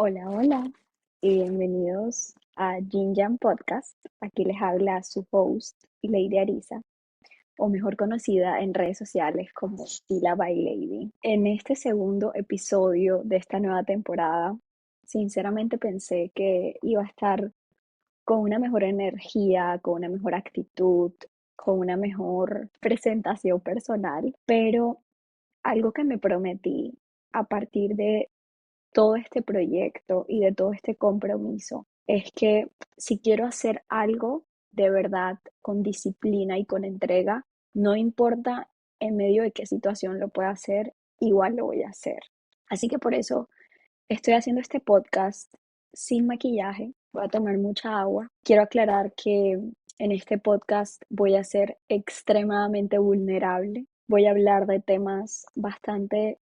Hola, hola y bienvenidos a Jin Jan Podcast. Aquí les habla su host, Lady Arisa, o mejor conocida en redes sociales como Tila by Lady. En este segundo episodio de esta nueva temporada, sinceramente pensé que iba a estar con una mejor energía, con una mejor actitud, con una mejor presentación personal, pero algo que me prometí a partir de todo este proyecto y de todo este compromiso es que si quiero hacer algo de verdad con disciplina y con entrega, no importa en medio de qué situación lo pueda hacer, igual lo voy a hacer. Así que por eso estoy haciendo este podcast sin maquillaje, voy a tomar mucha agua. Quiero aclarar que en este podcast voy a ser extremadamente vulnerable. Voy a hablar de temas bastante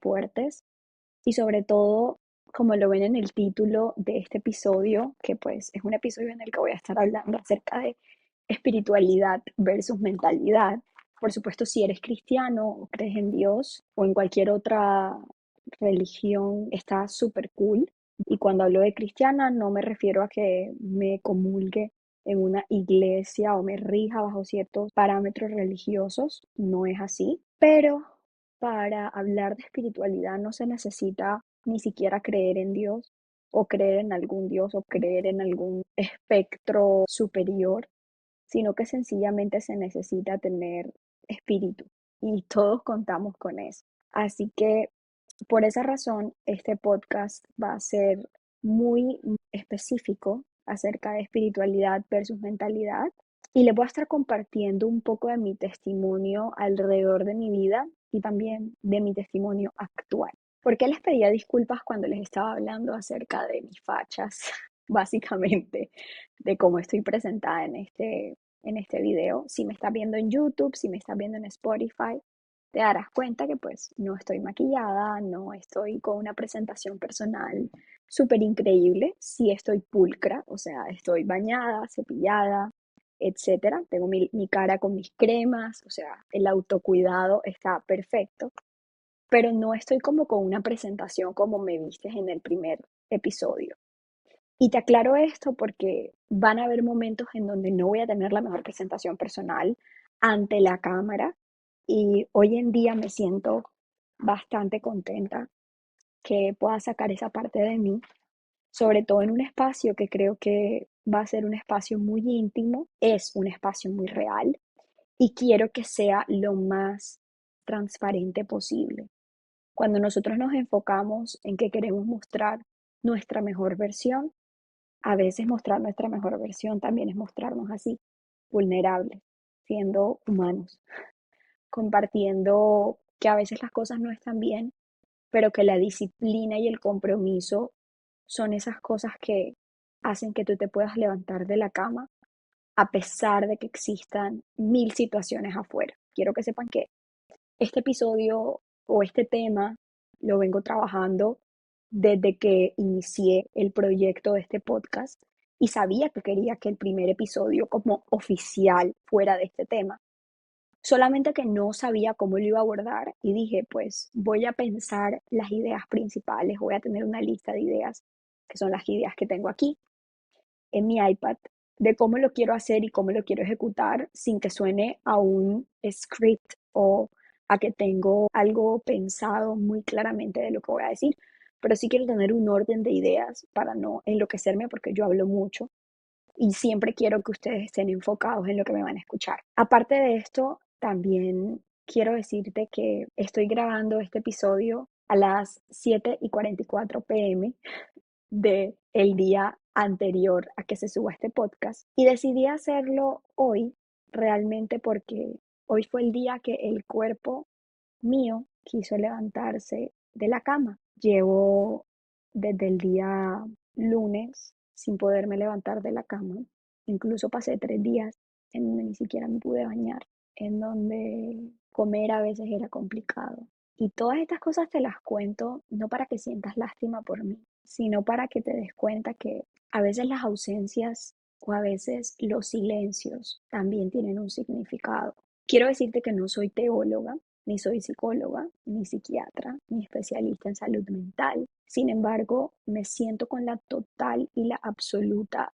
fuertes y sobre todo, como lo ven en el título de este episodio, que pues es un episodio en el que voy a estar hablando acerca de espiritualidad versus mentalidad. Por supuesto, si eres cristiano o crees en Dios o en cualquier otra religión, está súper cool. Y cuando hablo de cristiana, no me refiero a que me comulgue en una iglesia o me rija bajo ciertos parámetros religiosos, no es así. Pero para hablar de espiritualidad no se necesita ni siquiera creer en Dios o creer en algún Dios o creer en algún espectro superior, sino que sencillamente se necesita tener espíritu y todos contamos con eso. Así que por esa razón, este podcast va a ser muy específico acerca de espiritualidad versus mentalidad y les voy a estar compartiendo un poco de mi testimonio alrededor de mi vida y también de mi testimonio actual. ¿Por qué les pedía disculpas cuando les estaba hablando acerca de mis fachas? Básicamente, de cómo estoy presentada en este video. Si me estás viendo en YouTube, si me estás viendo en Spotify, te darás cuenta que pues no estoy maquillada, no estoy con una presentación personal súper increíble, sí estoy pulcra, o sea, estoy bañada, cepillada, etcétera. Tengo mi cara con mis cremas, o sea, el autocuidado está perfecto, pero no estoy como con una presentación como me vistes en el primer episodio. Y te aclaro esto porque van a haber momentos en donde no voy a tener la mejor presentación personal ante la cámara y hoy en día me siento bastante contenta que pueda sacar esa parte de mí, sobre todo en un espacio que creo que va a ser un espacio muy íntimo, es un espacio muy real y quiero que sea lo más transparente posible. Cuando nosotros nos enfocamos en que queremos mostrar nuestra mejor versión, a veces mostrar nuestra mejor versión también es mostrarnos así, vulnerables, siendo humanos, compartiendo que a veces las cosas no están bien, pero que la disciplina y el compromiso son esas cosas que hacen que tú te puedas levantar de la cama a pesar de que existan mil situaciones afuera. Quiero que sepan que este episodio o este tema lo vengo trabajando desde que inicié el proyecto de este podcast y sabía que quería que el primer episodio como oficial fuera de este tema. Solamente que no sabía cómo lo iba a abordar y dije, pues voy a pensar las ideas principales, voy a tener una lista de ideas, que son las ideas que tengo aquí en mi iPad, de cómo lo quiero hacer y cómo lo quiero ejecutar sin que suene a un script o a que tengo algo pensado muy claramente de lo que voy a decir, pero sí quiero tener un orden de ideas para no enloquecerme porque yo hablo mucho y siempre quiero que ustedes estén enfocados en lo que me van a escuchar. Aparte de esto, también quiero decirte que estoy grabando este episodio a las 7:44 p.m. de el día anterior a que se suba este podcast y decidí hacerlo hoy realmente porque hoy fue el día que el cuerpo mío quiso levantarse de la cama. Llevo desde el día lunes sin poderme levantar de la cama. Incluso pasé 3 días en donde ni siquiera me pude bañar, en donde comer a veces era complicado. Y todas estas cosas te las cuento no para que sientas lástima por mí, sino para que te des cuenta que a veces las ausencias o a veces los silencios también tienen un significado. Quiero decirte que no soy teóloga, ni soy psicóloga, ni psiquiatra, ni especialista en salud mental. Sin embargo, me siento con la total y la absoluta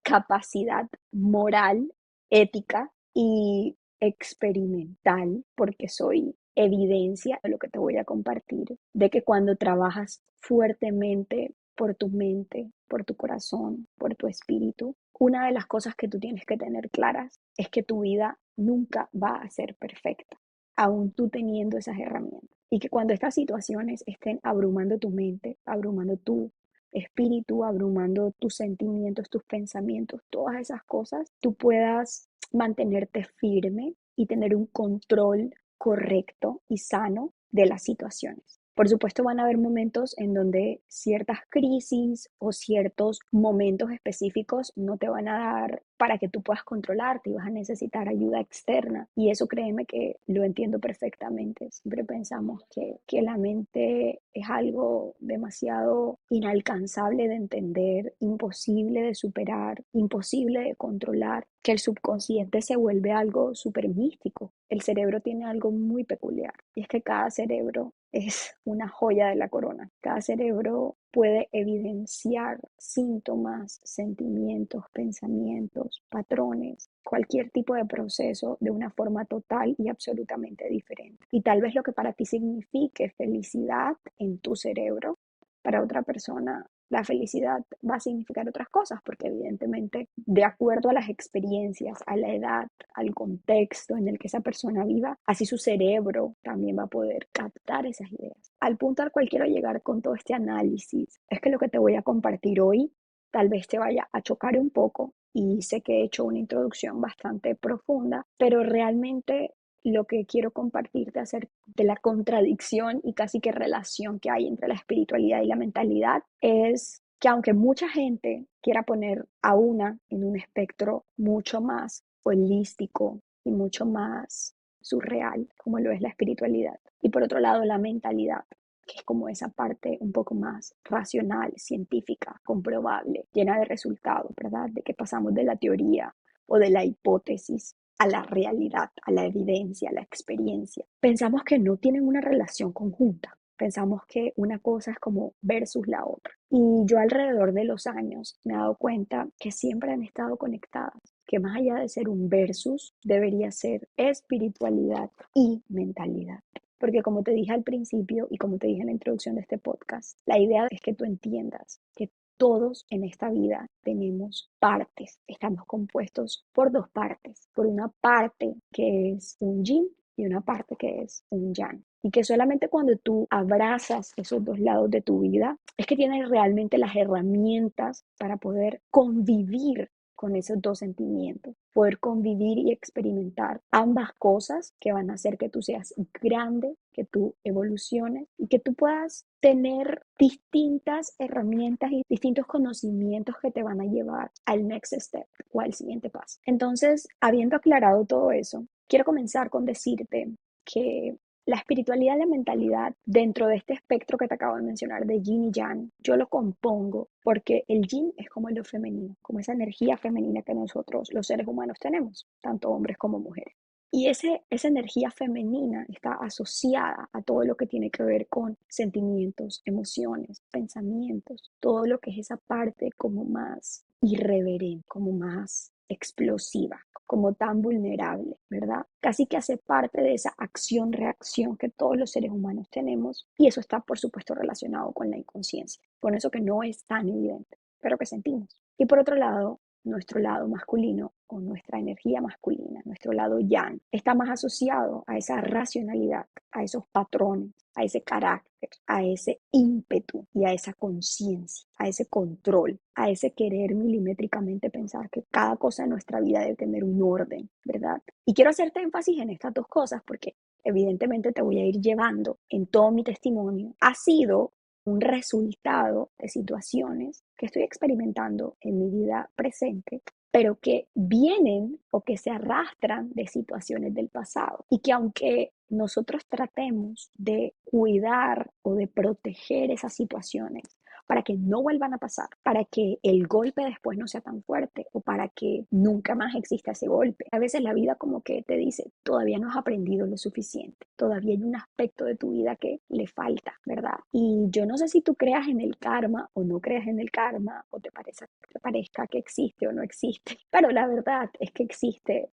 capacidad moral, ética y experimental, porque soy evidencia de lo que te voy a compartir, de que cuando trabajas fuertemente por tu mente, por tu corazón, por tu espíritu, una de las cosas que tú tienes que tener claras es que tu vida nunca va a ser perfecta, aún tú teniendo esas herramientas. Y que cuando estas situaciones estén abrumando tu mente, abrumando tu espíritu, abrumando tus sentimientos, tus pensamientos, todas esas cosas, tú puedas mantenerte firme y tener un control correcto y sano de las situaciones. Por supuesto, van a haber momentos en donde ciertas crisis o ciertos momentos específicos no te van a dar para que tú puedas controlarte y vas a necesitar ayuda externa. Y eso créeme que lo entiendo perfectamente. Siempre pensamos que la mente es algo demasiado inalcanzable de entender, imposible de superar, imposible de controlar, que el subconsciente se vuelve algo súper místico. El cerebro tiene algo muy peculiar y es que cada cerebro es una joya de la corona. Cada cerebro puede evidenciar síntomas, sentimientos, pensamientos, patrones, cualquier tipo de proceso de una forma total y absolutamente diferente. Y tal vez lo que para ti signifique felicidad en tu cerebro, para otra persona la felicidad va a significar otras cosas, porque evidentemente, de acuerdo a las experiencias, a la edad, al contexto en el que esa persona viva, así su cerebro también va a poder captar esas ideas. Al punto al cual quiero llegar con todo este análisis es que lo que te voy a compartir hoy tal vez te vaya a chocar un poco y sé que he hecho una introducción bastante profunda, pero realmente lo que quiero compartirte acerca de la contradicción y casi que relación que hay entre la espiritualidad y la mentalidad es que aunque mucha gente quiera poner a una en un espectro mucho más holístico y mucho más surreal, como lo es la espiritualidad, y por otro lado la mentalidad, que es como esa parte un poco más racional, científica, comprobable, llena de resultados, ¿verdad? De que pasamos de la teoría o de la hipótesis a la realidad, a la evidencia, a la experiencia. Pensamos que no tienen una relación conjunta. Pensamos que una cosa es como versus la otra. Y yo alrededor de los años me he dado cuenta que siempre han estado conectadas, que más allá de ser un versus, debería ser espiritualidad y mentalidad. Porque como te dije al principio y como te dije en la introducción de este podcast, la idea es que tú entiendas que todos en esta vida tenemos partes, estamos compuestos por dos partes, por una parte que es un yin y una parte que es un yang. Y que solamente cuando tú abrazas esos dos lados de tu vida es que tienes realmente las herramientas para poder convivir con esos dos sentimientos, poder convivir y experimentar ambas cosas que van a hacer que tú seas grande, que tú evoluciones y que tú puedas tener distintas herramientas y distintos conocimientos que te van a llevar al next step o al siguiente paso. Entonces, habiendo aclarado todo eso, quiero comenzar con decirte que la espiritualidad y la mentalidad dentro de este espectro que te acabo de mencionar de yin y yang, yo lo compongo porque el yin es como lo femenino, como esa energía femenina que nosotros los seres humanos tenemos, tanto hombres como mujeres. Y esa energía femenina está asociada a todo lo que tiene que ver con sentimientos, emociones, pensamientos, todo lo que es esa parte como más irreverente, como más explosiva, como tan vulnerable, ¿verdad? Casi que hace parte de esa acción-reacción que todos los seres humanos tenemos y eso está, por supuesto, relacionado con la inconsciencia, con eso que no es tan evidente, pero que sentimos. Y por otro lado, nuestro lado masculino o nuestra energía masculina, nuestro lado yang, está más asociado a esa racionalidad, a esos patrones, a ese carácter, a ese ímpetu y a esa conciencia, a ese control, a ese querer milimétricamente pensar que cada cosa en nuestra vida debe tener un orden, ¿verdad? Y quiero hacerte énfasis en estas dos cosas porque evidentemente te voy a ir llevando en todo mi testimonio. Ha sido un resultado de situaciones que estoy experimentando en mi vida presente, pero que vienen o que se arrastran de situaciones del pasado y que aunque nosotros tratemos de cuidar o de proteger esas situaciones para que no vuelvan a pasar, para que el golpe después no sea tan fuerte o para que nunca más exista ese golpe. A veces la vida como que te dice, todavía no has aprendido lo suficiente, todavía hay un aspecto de tu vida que le falta, ¿verdad? Y yo no sé si tú creas en el karma o no creas en el karma o te parezca que existe o no existe, pero la verdad es que existe.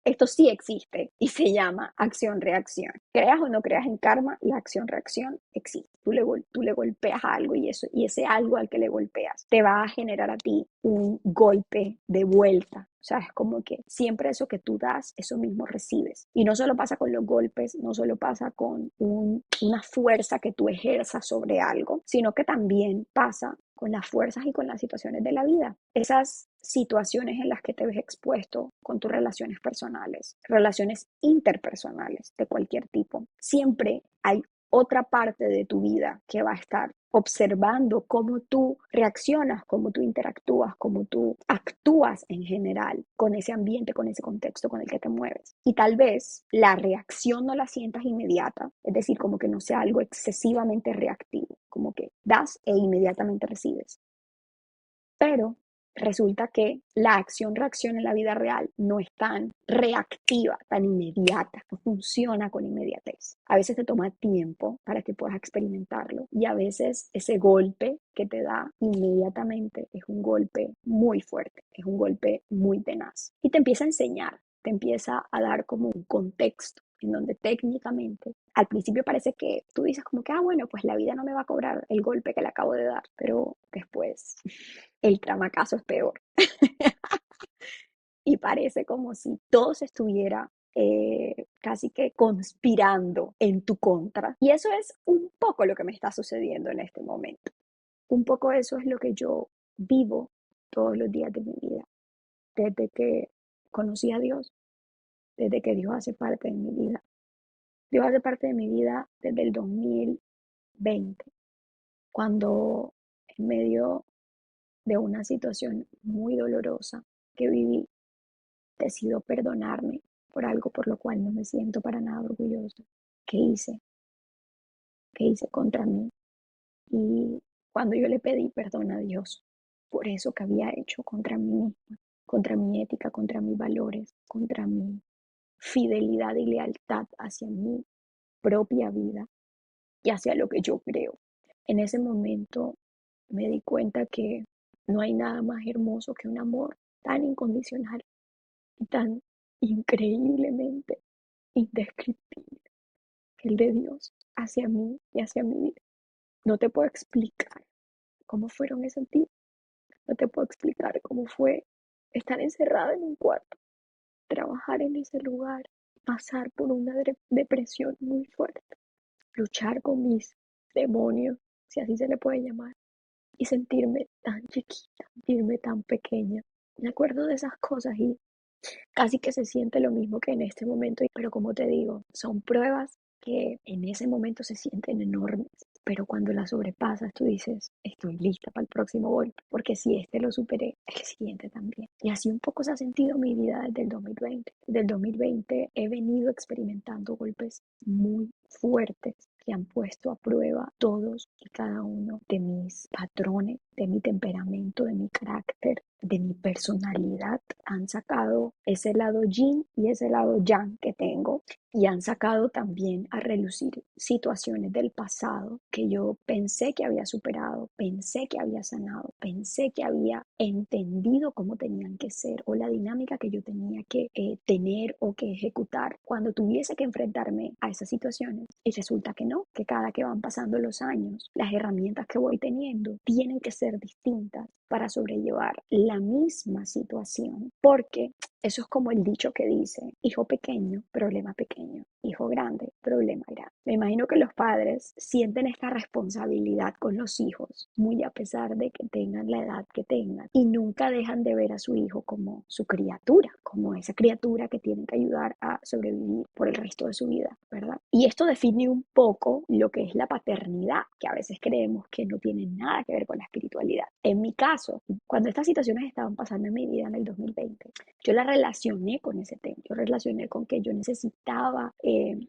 Esto sí existe y se llama acción-reacción. Creas o no creas en karma, la acción-reacción existe. Tú le golpeas algo y ese algo al que le golpeas te va a generar a ti un golpe de vuelta. O sea, es como que siempre eso que tú das, eso mismo recibes. Y no solo pasa con los golpes, no solo pasa con una fuerza que tú ejerzas sobre algo, sino que también pasa con las fuerzas y con las situaciones de la vida. Esas situaciones en las que te ves expuesto con tus relaciones personales, relaciones interpersonales de cualquier tipo, siempre hay otra parte de tu vida que va a estar observando cómo tú reaccionas, cómo tú interactúas, cómo tú actúas en general con ese ambiente, con ese contexto con el que te mueves. Y tal vez la reacción no la sientas inmediata, es decir, como que no sea algo excesivamente reactivo, como que das e inmediatamente recibes. Pero resulta que la acción-reacción en la vida real no es tan reactiva, tan inmediata, no funciona con inmediatez. A veces te toma tiempo para que puedas experimentarlo y a veces ese golpe que te da inmediatamente es un golpe muy fuerte, es un golpe muy tenaz y te empieza a enseñar, te empieza a dar como un contexto en donde técnicamente al principio parece que tú dices como que, bueno, pues la vida no me va a cobrar el golpe que le acabo de dar, pero después el tramacazo es peor. Y parece como si todo se estuviera casi que conspirando en tu contra. Y eso es un poco lo que me está sucediendo en este momento. Un poco eso es lo que yo vivo todos los días de mi vida. Desde que conocí a Dios, desde que Dios hace parte de mi vida. Dios hace parte de mi vida desde el 2020, cuando en medio de una situación muy dolorosa que viví, decido perdonarme por algo por lo cual no me siento para nada orgullosa. ¿Qué hice? ¿Qué hice contra mí? Y cuando yo le pedí perdón a Dios por eso que había hecho contra mí misma, contra mi ética, contra mis valores, contra mi fidelidad y lealtad hacia mi propia vida y hacia lo que yo creo. En ese momento me di cuenta que no hay nada más hermoso que un amor tan incondicional y tan increíblemente indescriptible que el de Dios hacia mí y hacia mi vida. No te puedo explicar cómo fueron esos días, no te puedo explicar cómo fue estar encerrada en un cuarto, trabajar en ese lugar, pasar por una depresión muy fuerte, luchar con mis demonios, si así se le puede llamar, y sentirme tan chiquita, sentirme tan pequeña. Me acuerdo de esas cosas y casi que se siente lo mismo que en este momento, pero como te digo, son pruebas que en ese momento se sienten enormes, pero cuando las sobrepasas tú dices, estoy lista para el próximo golpe, porque si este lo superé, el siguiente también. Y así un poco se ha sentido mi vida desde el 2020. Desde el 2020 he venido experimentando golpes muy fuertes que han puesto a prueba todos y cada uno de mis patrones, de mi temperamento, de mi carácter, de mi personalidad. Han sacado ese lado yin y ese lado yang que tengo y han sacado también a relucir situaciones del pasado que yo pensé que había superado, pensé que había sanado, pensé que había entendido cómo tenían que ser o la dinámica que yo tenía que tener o que ejecutar cuando tuviese que enfrentarme a esas situaciones. Y resulta que no, que cada que van pasando los años, las herramientas que voy teniendo tienen que ser distintas para sobrellevar la misma situación, porque eso es como el dicho que dice, hijo pequeño, problema pequeño, hijo grande, problema grande. Me imagino que los padres sienten esta responsabilidad con los hijos, muy a pesar de que tengan la edad que tengan, y nunca dejan de ver a su hijo como su criatura, como esa criatura que tienen que ayudar a sobrevivir por el resto de su vida, ¿verdad? Y esto define un poco lo que es la paternidad, que a veces creemos que no tiene nada que ver con la espiritualidad. En mi caso, cuando estas situaciones estaban pasando en mi vida en el 2020, yo la relacioné con ese tema. Yo relacioné con que yo necesitaba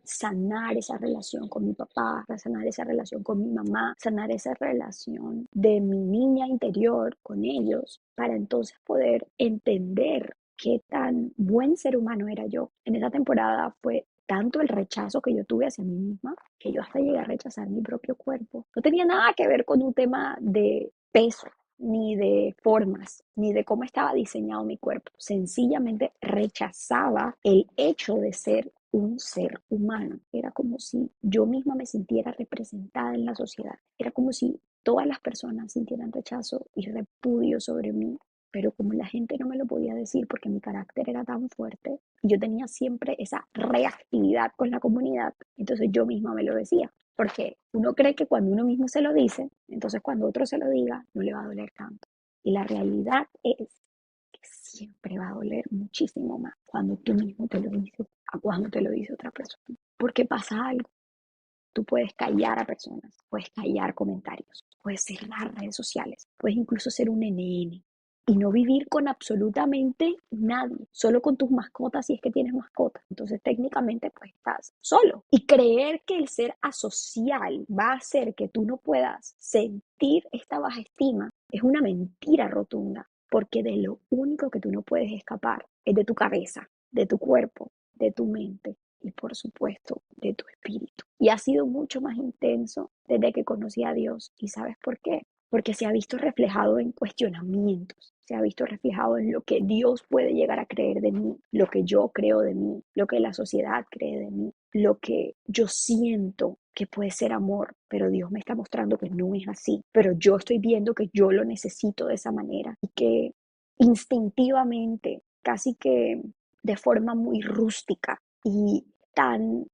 sanar esa relación con mi papá, sanar esa relación con mi mamá, sanar esa relación de mi niña interior con ellos, para entonces poder entender qué tan buen ser humano era yo. En esa temporada fue tanto el rechazo que yo tuve hacia mí misma, que yo hasta llegué a rechazar mi propio cuerpo. No tenía nada que ver con un tema de peso, ni de formas, ni de cómo estaba diseñado mi cuerpo. Sencillamente rechazaba el hecho de ser un ser humano. Era como si yo misma me sintiera representada en la sociedad. Era como si todas las personas sintieran rechazo y repudio sobre mí, pero como la gente no me lo podía decir porque mi carácter era tan fuerte y yo tenía siempre esa reactividad con la comunidad, entonces yo misma me lo decía. Porque uno cree que cuando uno mismo se lo dice, entonces cuando otro se lo diga, no le va a doler tanto. Y la realidad es que siempre va a doler muchísimo más cuando tú mismo te lo dices a cuando te lo dice otra persona. Porque pasa algo. Tú puedes callar a personas, puedes callar comentarios, puedes cerrar redes sociales, puedes incluso ser un NN y no vivir con absolutamente nadie, solo con tus mascotas si es que tienes mascotas. Entonces técnicamente pues estás solo. Y creer que el ser asocial va a hacer que tú no puedas sentir esta baja estima es una mentira rotunda, porque de lo único que tú no puedes escapar es de tu cabeza, de tu cuerpo, de tu mente y por supuesto de tu espíritu. Y ha sido mucho más intenso desde que conocí a Dios. ¿Y sabes por qué? Porque se ha visto reflejado en cuestionamientos, se ha visto reflejado en lo que Dios puede llegar a creer de mí, lo que yo creo de mí, lo que la sociedad cree de mí, lo que yo siento que puede ser amor, pero Dios me está mostrando que no es así, pero yo estoy viendo que yo lo necesito de esa manera y que instintivamente, casi que de forma muy rústica y tan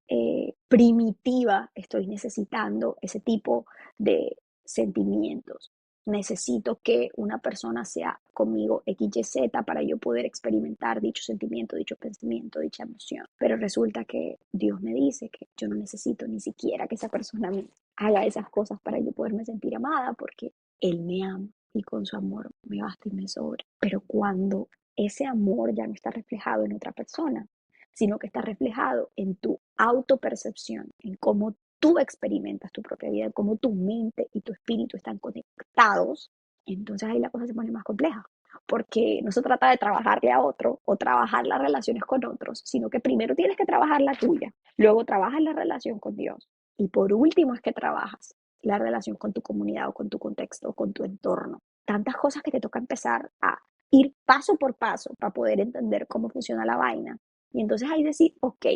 primitiva, estoy necesitando ese tipo de sentimientos. Necesito que una persona sea conmigo XYZ para yo poder experimentar dicho sentimiento, dicho pensamiento, dicha emoción. Pero resulta que Dios me dice que yo no necesito ni siquiera que esa persona me haga esas cosas para yo poderme sentir amada, porque Él me ama y con su amor me basta y me sobra. Pero cuando ese amor ya no está reflejado en otra persona, sino que está reflejado en tu autopercepción, en cómo tú experimentas tu propia vida, en cómo tu mente y tu espíritu están conectados, entonces ahí la cosa se pone más compleja. Porque no se trata de trabajarle a otro o trabajar las relaciones con otros, sino que primero tienes que trabajar la tuya, luego trabajas la relación con Dios y por último es que trabajas la relación con tu comunidad o con tu contexto o con tu entorno. Tantas cosas que te toca empezar a ir paso por paso para poder entender cómo funciona la vaina. Y entonces ahí decir, ok,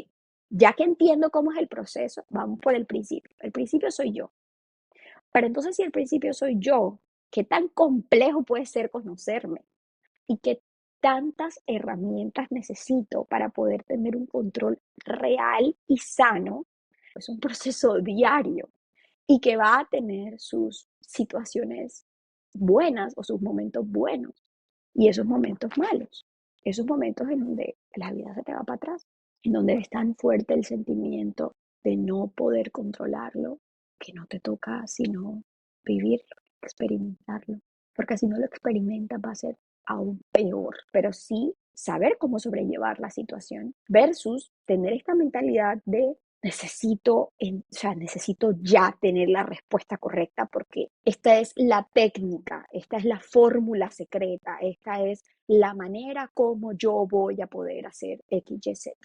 ya que entiendo cómo es el proceso, vamos por el principio. El principio soy yo. Pero entonces si el principio soy yo, ¿qué tan complejo puede ser conocerme? ¿Y qué tantas herramientas necesito para poder tener un control real y sano? Es un proceso diario y que va a tener sus situaciones buenas o sus momentos buenos y esos momentos malos, esos momentos en donde la vida se te va para atrás, en donde es tan fuerte el sentimiento de no poder controlarlo, que no te toca sino vivirlo, experimentarlo, porque si no lo experimentas va a ser aún peor, pero sí saber cómo sobrellevar la situación versus tener esta mentalidad de necesito ya tener la respuesta correcta porque esta es la técnica, esta es la fórmula secreta, esta es la manera como yo voy a poder hacer X, Y, Z.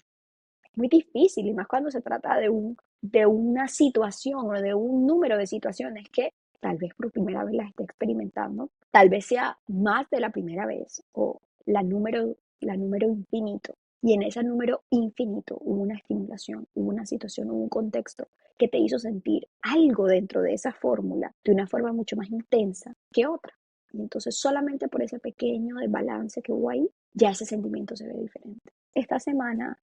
Es muy difícil y más cuando se trata de una situación o de un número de situaciones que tal vez por primera vez las esté experimentando, tal vez sea más de la primera vez o la número infinito. Y en ese número infinito hubo una estimulación, hubo una situación, hubo un contexto que te hizo sentir algo dentro de esa fórmula de una forma mucho más intensa que otra. Y entonces solamente por ese pequeño desbalance que hubo ahí, ya ese sentimiento se ve diferente. Esta semana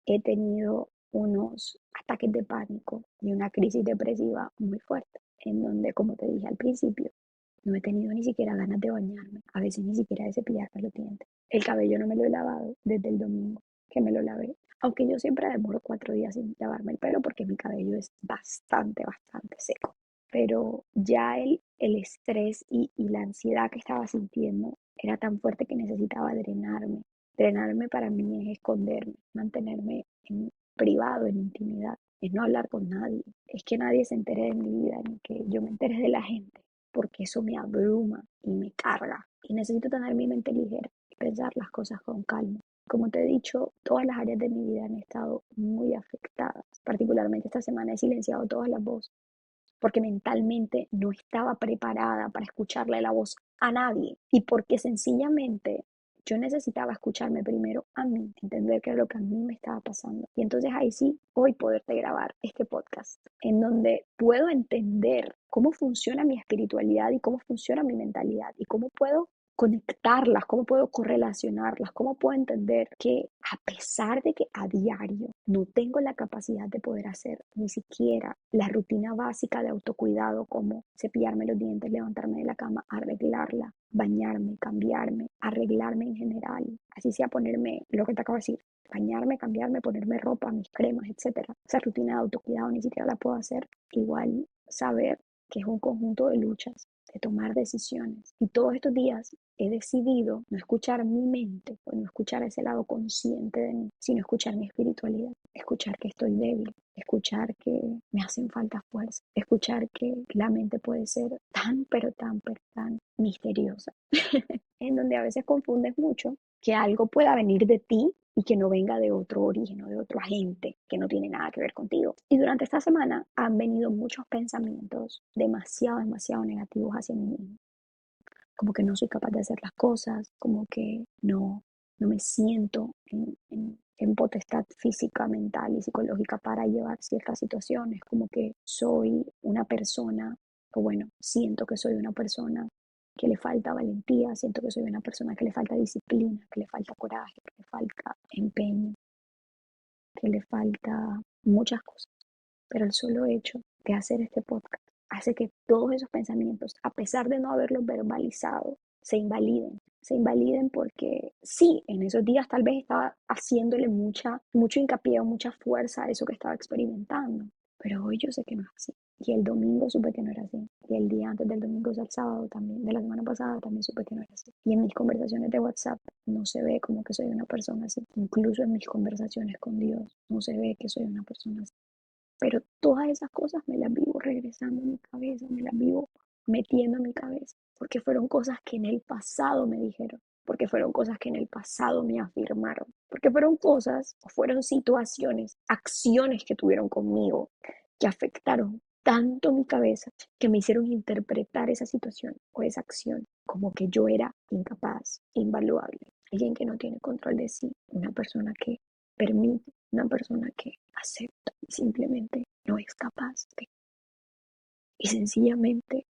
he tenido unos ataques de pánico y una crisis depresiva muy fuerte, en donde, como te dije al principio, no he tenido ni siquiera ganas de bañarme, a veces ni siquiera de cepillarme los dientes. El cabello no me lo he lavado desde el domingo que me lo lavé, aunque yo siempre demoro 4 días sin lavarme el pelo porque mi cabello es bastante seco. Pero ya el estrés y la ansiedad que estaba sintiendo era tan fuerte que necesitaba drenarme. Drenarme para mí es esconderme, mantenerme en privado, en intimidad, es no hablar con nadie, es que nadie se entere de mi vida, ni que yo me entere de la gente, porque eso me abruma y me carga. Y necesito tener mi mente ligera y pensar las cosas con calma. Como te he dicho, todas las áreas de mi vida han estado muy afectadas. Particularmente esta semana he silenciado todas las voces porque mentalmente no estaba preparada para escucharle la voz a nadie y porque sencillamente yo necesitaba escucharme primero a mí, entender qué es lo que a mí me estaba pasando. Y entonces ahí sí, hoy poderte grabar este podcast en donde puedo entender cómo funciona mi espiritualidad y cómo funciona mi mentalidad y cómo puedo conectarlas, cómo puedo correlacionarlas, cómo puedo entender que a pesar de que a diario no tengo la capacidad de poder hacer ni siquiera la rutina básica de autocuidado como cepillarme los dientes, levantarme de la cama, arreglarla, bañarme, cambiarme, arreglarme en general, así sea ponerme lo que te acabo de decir, bañarme, cambiarme, ponerme ropa, mis cremas, etcétera. Esa rutina de autocuidado ni siquiera la puedo hacer. Igual saber que es un conjunto de luchas, de tomar decisiones. Y todos estos días he decidido no escuchar mi mente o no escuchar ese lado consciente de mí, sino escuchar mi espiritualidad, escuchar que estoy débil, escuchar que me hacen falta fuerza, escuchar que la mente puede ser tan, pero tan misteriosa, en donde a veces confundes mucho que algo pueda venir de ti y que no venga de otro origen o de otro agente que no tiene nada que ver contigo. Y durante esta semana han venido muchos pensamientos demasiado negativos hacia mí mismo. Como que no soy capaz de hacer las cosas, como que no me siento en potestad física, mental y psicológica para llevar ciertas situaciones, como que soy una persona, o bueno, siento que soy una persona que le falta valentía, siento que soy una persona que le falta disciplina, que le falta coraje, que le falta empeño, que le falta muchas cosas. Pero el solo hecho de hacer este podcast hace que todos esos pensamientos, a pesar de no haberlos verbalizado, se invaliden. Se invaliden porque sí, en esos días tal vez estaba haciéndole mucho hincapié o mucha fuerza a eso que estaba experimentando. Pero hoy yo sé que no es así. Y el domingo supe que no era así. Y el día antes del domingo, o sea, el sábado también, de la semana pasada, también supe que no era así. Y en mis conversaciones de WhatsApp no se ve como que soy una persona así. Incluso en mis conversaciones con Dios no se ve que soy una persona así. Pero todas esas cosas me las vivo regresando a mi cabeza, me las vivo metiendo en mi cabeza, porque fueron cosas que en el pasado me dijeron, porque fueron cosas que en el pasado me afirmaron, porque fueron cosas o fueron situaciones, acciones que tuvieron conmigo que afectaron tanto mi cabeza que me hicieron interpretar esa situación o esa acción como que yo era incapaz, invaluable, alguien que no tiene control de sí, una persona que permite, una persona que acepta y simplemente no es capaz de, y sencillamente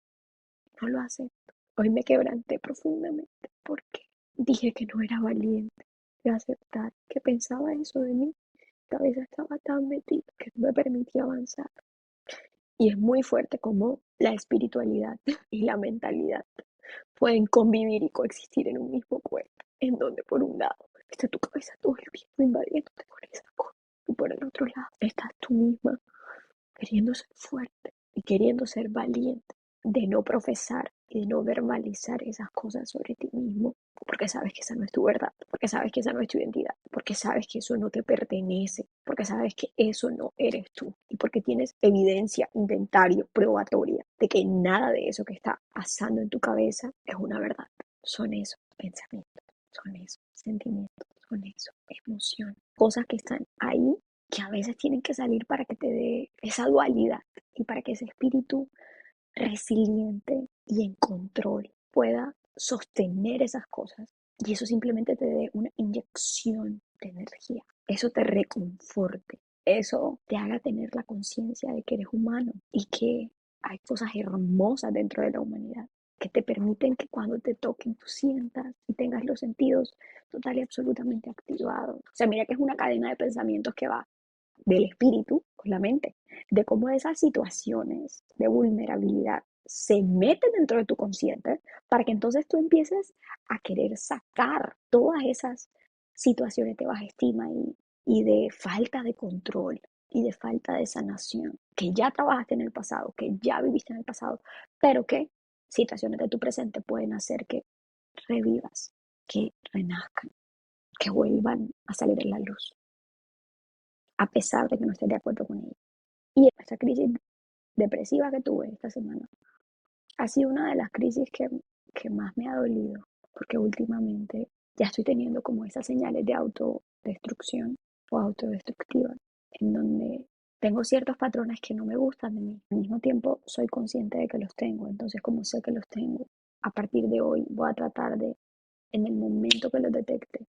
no lo acepto. Hoy me quebranté profundamente porque dije que no era valiente de aceptar que pensaba eso de mí. Mi cabeza estaba tan metida que no me permitía avanzar. Y es muy fuerte como la espiritualidad y la mentalidad pueden convivir y coexistir en un mismo cuerpo, en donde por un lado está tu cabeza todo el tiempo invadiéndote con esa cosa, y por el otro lado estás tú misma queriendo ser fuerte y queriendo ser valiente, de no profesar y de no verbalizar esas cosas sobre ti mismo, porque sabes que esa no es tu verdad, porque sabes que esa no es tu identidad, porque sabes que eso no te pertenece, porque sabes que eso no eres tú y porque tienes evidencia, inventario, probatoria de que nada de eso que está pasando en tu cabeza es una verdad. Son esos pensamientos, son esos sentimientos, son esos emociones, cosas que están ahí que a veces tienen que salir para que te dé esa dualidad y para que ese espíritu resiliente y en control pueda sostener esas cosas y eso simplemente te dé una inyección de energía, eso te reconforte, eso te haga tener la conciencia de que eres humano y que hay cosas hermosas dentro de la humanidad que te permiten que cuando te toquen tú sientas y tengas los sentidos total y absolutamente activados. O sea, mira que es una cadena de pensamientos que va del espíritu con la mente, de cómo esas situaciones de vulnerabilidad se meten dentro de tu consciente para que entonces tú empieces a querer sacar todas esas situaciones de baja estima y de falta de control y de falta de sanación que ya trabajaste en el pasado, que ya viviste en el pasado, pero que situaciones de tu presente pueden hacer que revivas, que renazcan, que vuelvan a salir en la luz, a pesar de que no estés de acuerdo con ella. Y esta crisis depresiva que tuve esta semana ha sido una de las crisis que más me ha dolido, porque últimamente ya estoy teniendo como esas señales de autodestrucción o autodestructiva, en donde tengo ciertos patrones que no me gustan de mí. Al mismo tiempo soy consciente de que los tengo, entonces como sé que los tengo, a partir de hoy voy a tratar de, en el momento que los detecte,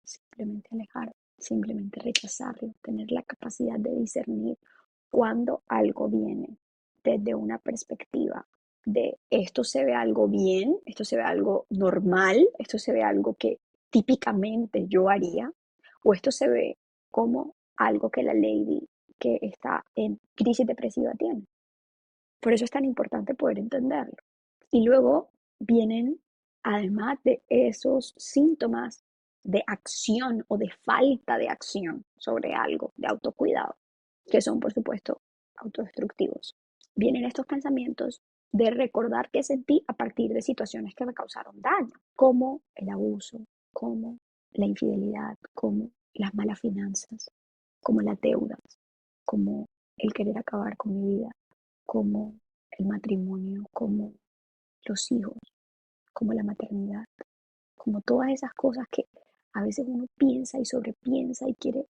simplemente alejar, simplemente rechazarlo, tener la capacidad de discernir cuando algo viene desde una perspectiva de esto se ve algo bien, esto se ve algo normal, esto se ve algo que típicamente yo haría, o esto se ve como algo que la lady que está en crisis depresiva tiene. Por eso es tan importante poder entenderlo. Y luego vienen, además de esos síntomas de acción o de falta de acción sobre algo, de autocuidado, que son, por supuesto, autodestructivos. Vienen estos pensamientos de recordar qué sentí a partir de situaciones que me causaron daño, como el abuso, como la infidelidad, como las malas finanzas, como las deudas, como el querer acabar con mi vida, como el matrimonio, como los hijos, como la maternidad, como todas esas cosas que a veces uno piensa y sobrepiensa y quiere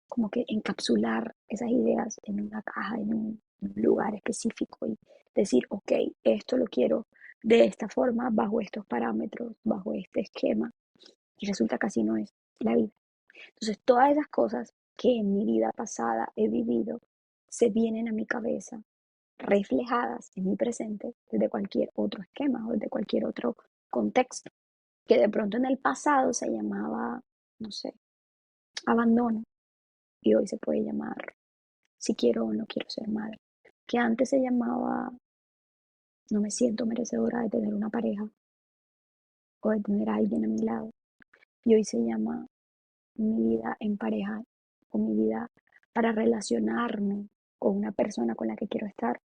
como que encapsular esas ideas en una caja, en un lugar específico y decir, ok, esto lo quiero de esta forma, bajo estos parámetros, bajo este esquema, y resulta que así no es la vida. Entonces, todas esas cosas que en mi vida pasada he vivido se vienen a mi cabeza reflejadas en mi presente desde cualquier otro esquema o desde cualquier otro contexto, que de pronto en el pasado se llamaba, no sé, abandono, y hoy se puede llamar si quiero o no quiero ser madre, que antes se llamaba no me siento merecedora de tener una pareja o de tener a alguien a mi lado, y hoy se llama mi vida en pareja o mi vida para relacionarme con una persona con la que quiero estar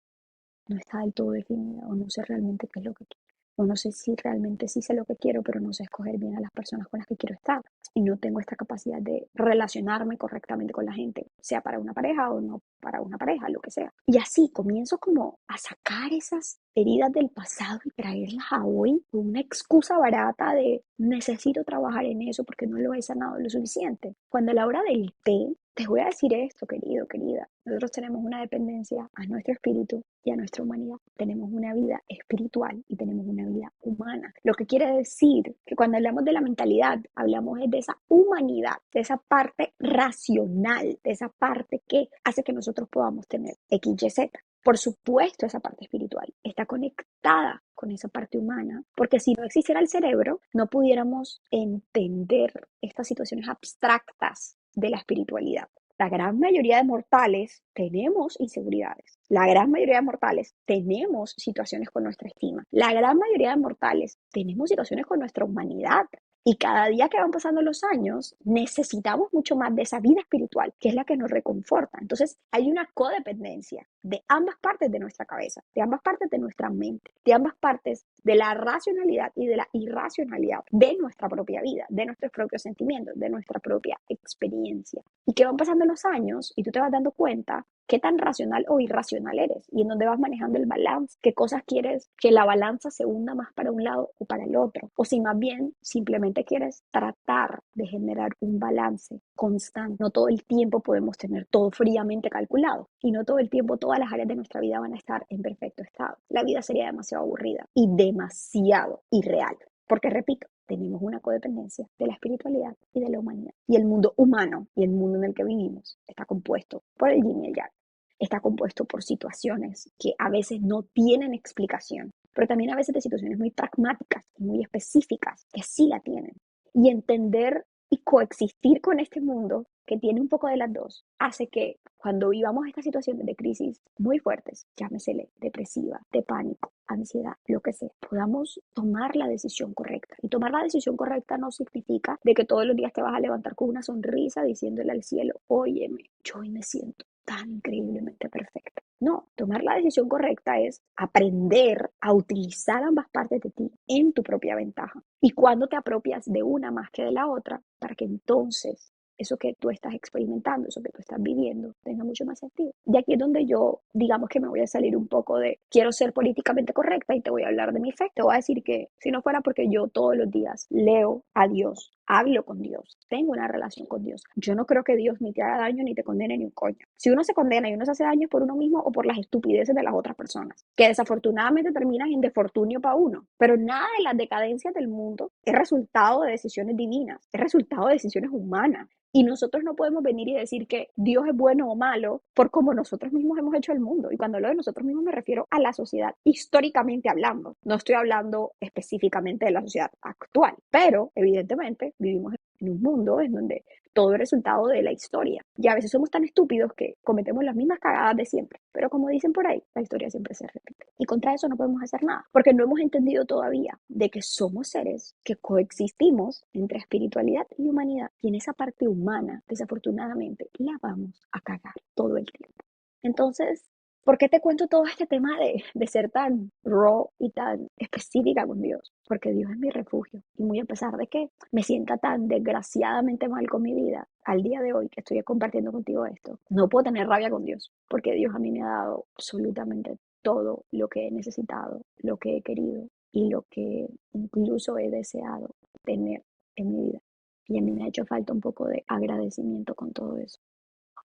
no está del todo definida o no sé realmente qué es lo que quiero. O no sé si realmente sí sé lo que quiero, pero no sé escoger bien a las personas con las que quiero estar. Y no tengo esta capacidad de relacionarme correctamente con la gente, sea para una pareja o no para una pareja, lo que sea. Y así comienzo como a sacar esas heridas del pasado y traerlas a hoy con una excusa barata de necesito trabajar en eso porque no lo he sanado lo suficiente. Cuando a la hora del té, te voy a decir esto, querido, querida. Nosotros tenemos una dependencia a nuestro espíritu y a nuestra humanidad. Tenemos una vida espiritual y tenemos una vida humana. Lo que quiere decir que cuando hablamos de la mentalidad, hablamos de esa humanidad, de esa parte racional, de esa parte que hace que nosotros podamos tener X, Y, Z. Por supuesto, esa parte espiritual está conectada con esa parte humana, porque si no existiera el cerebro, no pudiéramos entender estas situaciones abstractas de la espiritualidad. La gran mayoría de mortales tenemos inseguridades. La gran mayoría de mortales tenemos situaciones con nuestra estima. La gran mayoría de mortales tenemos situaciones con nuestra humanidad. Y cada día que van pasando los años, necesitamos mucho más de esa vida espiritual, que es la que nos reconforta. Entonces, hay una codependencia de ambas partes de nuestra cabeza, de ambas partes de nuestra mente, de ambas partes de la racionalidad y de la irracionalidad de nuestra propia vida, de nuestros propios sentimientos, de nuestra propia experiencia. Y que van pasando los años y tú te vas dando cuenta qué tan racional o irracional eres y en dónde vas manejando el balance, qué cosas quieres que la balanza se hunda más para un lado o para el otro, o si más bien simplemente quieres tratar de generar un balance constante. No todo el tiempo podemos tener todo fríamente calculado y no todo el tiempo todas las áreas de nuestra vida van a estar en perfecto estado. La vida sería demasiado aburrida y demasiado irreal. Porque repito, tenemos una codependencia de la espiritualidad y de la humanidad. Y el mundo humano y el mundo en el que vivimos está compuesto por el yin y el yang. Está compuesto por situaciones que a veces no tienen explicación, pero también a veces de situaciones muy pragmáticas y muy específicas que sí la tienen. Y entender y coexistir con este mundo que tiene un poco de las dos, hace que cuando vivamos estas situaciones de crisis muy fuertes, llámesele depresiva, de pánico, ansiedad, lo que sea, podamos tomar la decisión correcta. Y tomar la decisión correcta no significa de que todos los días te vas a levantar con una sonrisa diciéndole al cielo, óyeme, yo hoy me siento tan increíblemente perfecta. No, tomar la decisión correcta es aprender a utilizar ambas partes de ti en tu propia ventaja. Y cuando te apropias de una más que de la otra, para que entonces eso que tú estás experimentando, eso que tú estás viviendo, tenga mucho más sentido. Y aquí es donde yo, digamos que me voy a salir un poco de, quiero ser políticamente correcta y te voy a hablar de mi fe. Te voy a decir que si no fuera porque yo todos los días leo a Dios, hablo con Dios, tengo una relación con Dios, yo no creo que Dios ni te haga daño ni te condene ni un coño. Si uno se condena y uno se hace daño por uno mismo o por las estupideces de las otras personas, que desafortunadamente terminan en defortunio para uno. Pero nada de las decadencias del mundo es resultado de decisiones divinas, es resultado de decisiones humanas. Y nosotros no podemos venir y decir que Dios es bueno o malo por cómo nosotros mismos hemos hecho el mundo. Y cuando hablo de nosotros mismos me refiero a la sociedad históricamente hablando. No estoy hablando específicamente de la sociedad actual, pero evidentemente vivimos en un mundo en donde todo es resultado de la historia. Y a veces somos tan estúpidos que cometemos las mismas cagadas de siempre. Pero como dicen por ahí, la historia siempre se repite. Y contra eso no podemos hacer nada, porque no hemos entendido todavía de que somos seres que coexistimos entre espiritualidad y humanidad. Y en esa parte humana, desafortunadamente, la vamos a cagar todo el tiempo. Entonces, ¿por qué te cuento todo este tema de ser tan raw y tan específica con Dios? Porque Dios es mi refugio. Y muy a pesar de que me sienta tan desgraciadamente mal con mi vida, al día de hoy que estoy compartiendo contigo esto, no puedo tener rabia con Dios, porque Dios a mí me ha dado absolutamente todo lo que he necesitado, lo que he querido y lo que incluso he deseado tener en mi vida. Y a mí me ha hecho falta un poco de agradecimiento con todo eso.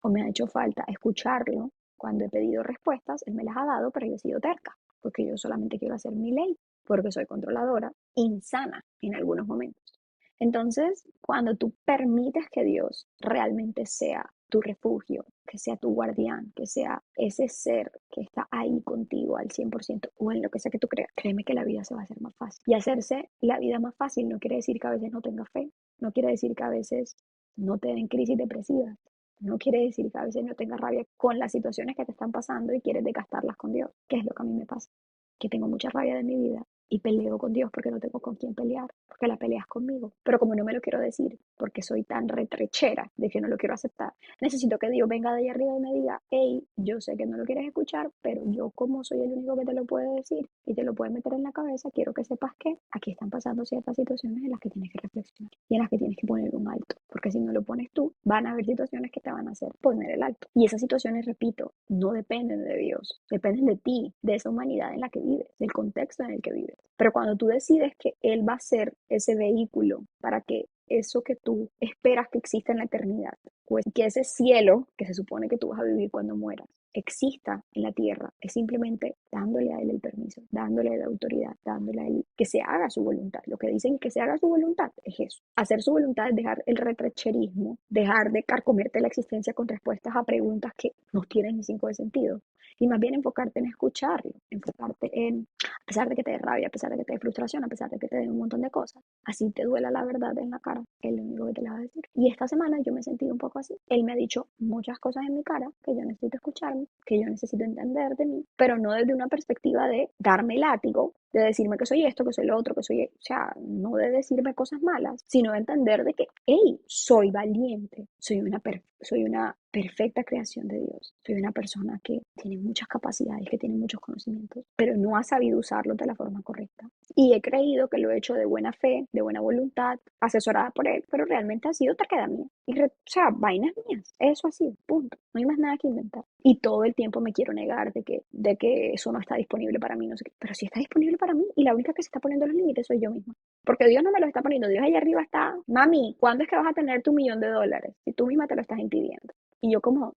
O me ha hecho falta escucharlo cuando he pedido respuestas, él me las ha dado, pero yo he sido terca, porque yo solamente quiero hacer mi ley, porque soy controladora, insana en algunos momentos. Entonces, cuando tú permites que Dios realmente sea tu refugio, que sea tu guardián, que sea ese ser que está ahí contigo al 100% o en lo que sea que tú creas, créeme que la vida se va a hacer más fácil. Y hacerse la vida más fácil no quiere decir que a veces no tengas fe, no quiere decir que a veces no te den crisis depresivas, no quiere decir que a veces no tengas rabia con las situaciones que te están pasando y quieres desgastarlas con Dios, que es lo que a mí me pasa, que tengo mucha rabia de mi vida y peleo con Dios porque no tengo con quién pelear, porque la pelea es conmigo. Pero como no me lo quiero decir, porque soy tan retrechera de que no lo quiero aceptar, necesito que Dios venga de ahí arriba y me diga, hey, yo sé que no lo quieres escuchar, pero yo como soy el único que te lo puede decir y te lo puede meter en la cabeza, quiero que sepas que aquí están pasando ciertas situaciones en las que tienes que reflexionar y en las que tienes que poner un alto, porque si no lo pones tú, van a haber situaciones que te van a hacer poner el alto. Y esas situaciones, repito, no dependen de Dios, dependen de ti, de esa humanidad en la que vives, del contexto en el que vives. Pero cuando tú decides que Él va a ser ese vehículo para que eso que tú esperas que exista en la eternidad, pues que ese cielo que se supone que tú vas a vivir cuando mueras, exista en la tierra, es simplemente dándole a Él el permiso, dándole la autoridad, dándole a Él que se haga su voluntad. Lo que dicen que se haga su voluntad es eso. Hacer su voluntad es dejar el retrecherismo, dejar de carcomerte la existencia con respuestas a preguntas que no tienen ni cinco de sentido. Y más bien enfocarte en escucharlo, enfocarte en, a pesar de que te dé rabia, a pesar de que te dé frustración, a pesar de que te dé un montón de cosas, así te duela la verdad en la cara, es lo único que te la va a decir. Y esta semana yo me he sentido un poco así. Él me ha dicho muchas cosas en mi cara que yo necesito escucharme, que yo necesito entender de mí, pero no desde una perspectiva de darme látigo, de decirme que soy esto, que soy lo otro, que soy, o sea, no de decirme cosas malas, sino de entender de que, hey, soy valiente, soy una perfecta creación de Dios, soy una persona que tiene muchas capacidades, que tiene muchos conocimienos, pero no ha sabido usarlos de la forma correcta. Y he creído que lo he hecho de buena fe, de buena voluntad, asesorada por él, pero realmente ha sido terquedad mía. O sea, vainas mías, eso ha sido, punto. No hay más nada que inventar. Y todo el tiempo me quiero negar de que eso no está disponible para mí, no sé qué. Pero sí está disponible para mí y la única que se está poniendo los límites soy yo misma. Porque Dios no me lo está poniendo, Dios allá arriba está, mami, ¿cuándo es que vas a tener tu $1.000.000? Si tú misma te lo estás impidiendo. Y yo como,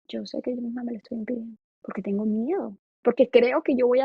yo sé que yo misma me lo estoy impidiendo, porque tengo miedo, porque creo que yo voy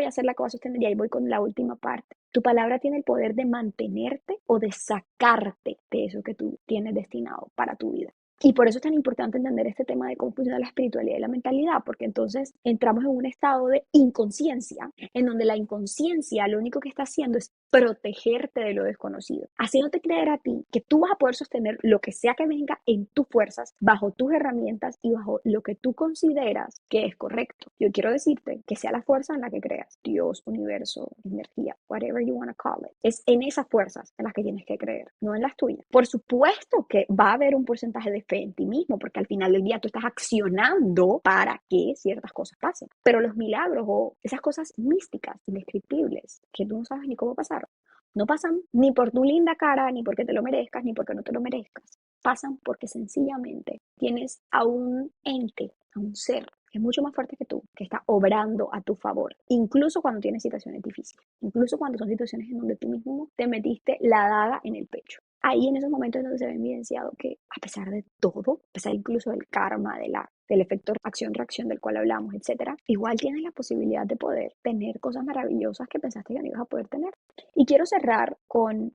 a ser la que va a sostener, y ahí voy con la última parte. Tu palabra tiene el poder de mantenerte o de sacarte de eso que tú tienes destinado para tu vida. Y por eso es tan importante entender este tema de cómo funciona la espiritualidad y la mentalidad, porque entonces entramos en un estado de inconsciencia, en donde la inconsciencia lo único que está haciendo es protegerte de lo desconocido, haciéndote creer a ti que tú vas a poder sostener lo que sea que venga en tus fuerzas, bajo tus herramientas y bajo lo que tú consideras que es correcto. Yo quiero decirte que sea la fuerza en la que creas, Dios, universo, energía, whatever you want to call it, es en esas fuerzas en las que tienes que creer, no en las tuyas. Por supuesto que va a haber un porcentaje de fe en ti mismo, porque al final del día tú estás accionando para que ciertas cosas pasen. Pero los milagros o esas cosas místicas, indescriptibles, que tú no sabes ni cómo pasaron, no pasan ni por tu linda cara, ni porque te lo merezcas, ni porque no te lo merezcas. Pasan porque sencillamente tienes a un ente, a un ser que es mucho más fuerte que tú, que está obrando a tu favor, incluso cuando tienes situaciones difíciles, incluso cuando son situaciones en donde tú mismo te metiste la daga en el pecho. Ahí en esos momentos es donde se ve evidenciado que a pesar de todo, a pesar incluso del karma, del efecto acción-reacción del cual hablamos, etcétera, igual tienes la posibilidad de poder tener cosas maravillosas que pensaste que no ibas a poder tener. Y quiero cerrar con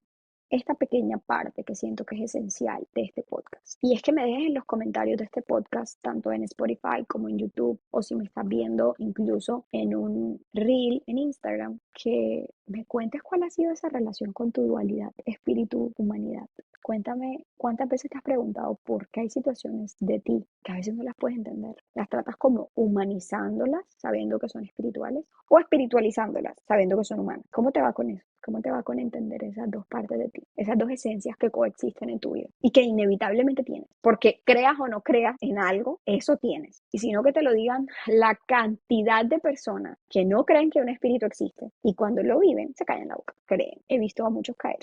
esta pequeña parte que siento que es esencial de este podcast. Y es que me dejes en los comentarios de este podcast, tanto en Spotify como en YouTube, o si me estás viendo incluso en un reel en Instagram, que me cuentes cuál ha sido esa relación con tu dualidad, espíritu-humanidad. Cuéntame cuántas veces te has preguntado por qué hay situaciones de ti que a veces no las puedes entender. Las tratas como humanizándolas, sabiendo que son espirituales, o espiritualizándolas, sabiendo que son humanas. ¿Cómo te va con eso? ¿Cómo te va con entender esas dos partes de ti? Esas dos esencias que coexisten en tu vida y que inevitablemente tienes. Porque creas o no creas en algo, eso tienes. Y si no que te lo digan la cantidad de personas que no creen que un espíritu existe y cuando lo viven se caen la boca. Creen. He visto a muchos caer.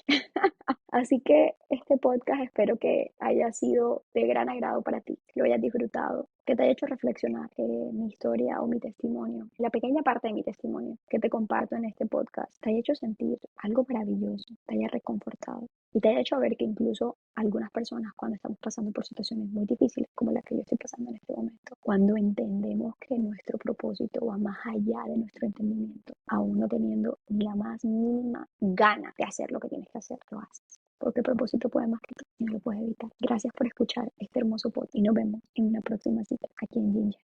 Así que este podcast espero que haya sido de gran agrado para ti, que lo hayas disfrutado, que te haya hecho reflexionar mi historia o mi testimonio, la pequeña parte de mi testimonio que te comparto en este podcast, te haya hecho sentir algo maravilloso, te haya reconfortado y te haya hecho ver que incluso algunas personas cuando estamos pasando por situaciones muy difíciles como la que yo estoy pasando en este momento, cuando entendemos que nuestro propósito va más allá de nuestro entendimiento, aún no teniendo ni la más mínima gana de hacer lo que tienes que hacer, lo haces. Porque el propósito puede más que tú y no lo puedes evitar. Gracias por escuchar este hermoso podcast y nos vemos en una próxima cita aquí en Ginger.